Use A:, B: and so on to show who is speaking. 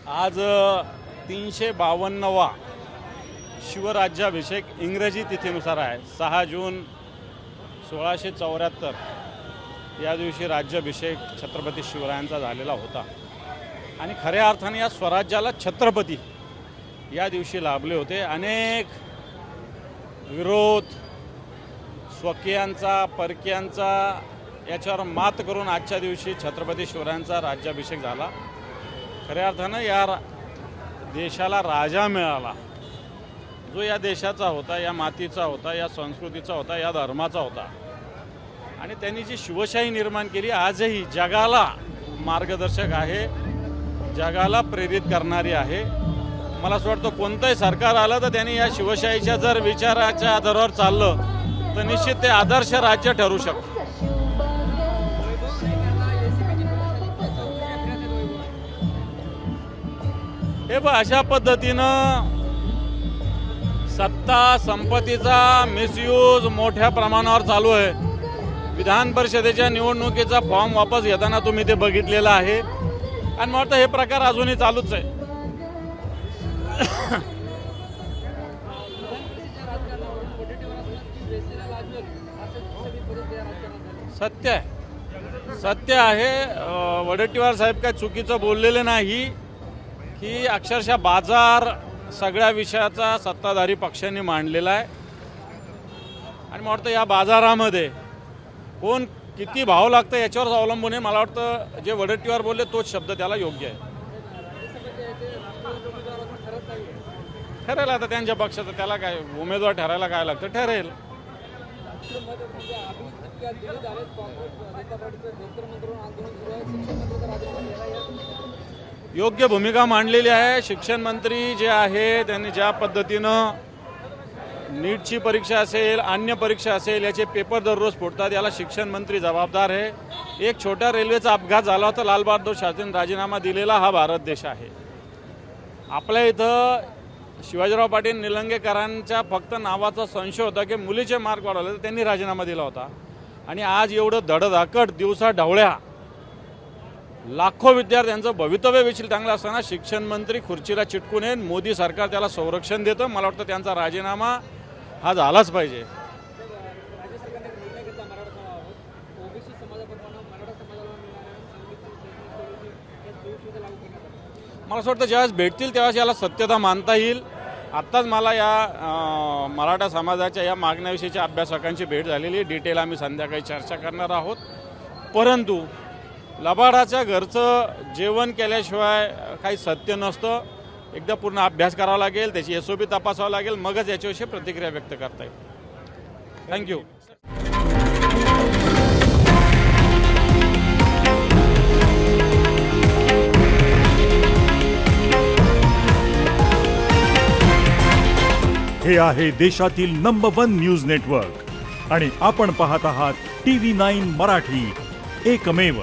A: आज 352वा शिवराज्याभिषेक इंग्रजी तिथीनुसार आहे। 6 जून 1674 या दिवशी राज्याभिषेक छत्रपती शिवरायांचा झालेला होता आणि खऱ्या अर्थाने या स्वराज्याला छत्रपती या दिवशी लाभले होते। अनेक विरोध, स्वकीयांचा, परकीयांचा याच्यावर मात करून आजच्या दिवशी छत्रपती शिवरायांचा राज्याभिषेक झाला। खऱ्या अर्थानं या देशाला राजा मिळाला, जो या देशाचा होता, या मातीचा होता, या संस्कृतीचा होता, या धर्माचा होता आणि त्यांनी जी शिवशाही निर्माण केली आजही जगाला मार्गदर्शक आहे, जगाला प्रेरित करणारी आहे। मला असं वाटतं कोणतंही सरकार आलं तर त्यांनी या शिवशाहीच्या जर विचाराच्या आधारावर चाललं तर निश्चित ते आदर्श राज्य ठरू शकतं। हे बघ, अशा पद्धतीनं सत्ता संपत्तीचा मिसयूज मोठ्या प्रमाणावर चालू आहे। विधान परिषदेच्या निवडणुकीचा फॉर्म वापस घेताना तुम्ही ते बघितलेलं आहे आणि मला वाटतं हे प्रकार अजूनही चालूच आहे। सत्य आहे वडेट्टीवार साहेब काय चुकीचं बोललेले नाही की अक्षरशः बाजार सगळ्या विषयाचा सत्ताधारी पक्षांनी मांडलेला आहे आणि मला वाटतं या बाजारामध्ये कोण किती भाव लागतं याच्यावर अवलंबून आहे। मला वाटतं जे वडेट्टीवार बोलले तोच शब्द त्याला योग्य आहे। ठरेल आता त्यांच्या पक्षाचं, त्याला काय उमेदवार ठरायला काय लागतं, ठरेल। योग्य भूमिका मांडलेली आहे। शिक्षण मंत्री जे आहे त्यांनी ज्या पद्धतीनं नीटची परीक्षा असेल, अन्य परीक्षा असेल, याचे पेपर दररोज फुटतात, याला शिक्षण मंत्री जबाबदार आहे। एक छोट्या रेल्वेचा अपघात झाला होता, लालबहादूर शास्त्रींनी राजीनामा दिलेला हा भारत देश आहे। आपल्या इथं शिवाजीराव पाटील निलंगेकरांच्या फक्त नावाचा संशय होता की मुलीचे मार्क वाढवले तर त्यांनी राजीनामा दिला होता आणि आज एवढं धडधाकट दिवसा ढवळ्या लाखो विद्यार्थ्यांचं भवितव्य देखील चांगलं असताना शिक्षण मंत्री खुर्चीला चिटकून येऊन मोदी सरकार त्याला संरक्षण देतं। मला वाटतं त्यांचा राजीनामा हा झालाच पाहिजे। मला असं वाटतं ज्यावेळेस भेटतील त्यावेळेस याला सत्यता मानता येईल। आत्ताच मला या मराठा समाजाच्या या मागण्याविषयीच्या अभ्यासकांची भेट झालेली आहे। डिटेल आम्ही संध्याकाळी चर्चा करणार आहोत। परंतु लबाडाच्या घरचं जेवण केल्याशिवाय काही सत्य नसतं। एकदा पूर्ण अभ्यास करावा लागेल, त्याची SOP तपासावं लागेल, मगच याच्याविषयी प्रतिक्रिया व्यक्त करता येईल। थँक्यू।
B: हे आहे देशातील नंबर 1 न्यूज नेटवर्क आणि आपण पाहत आहात TV9 मराठी, एकमेव।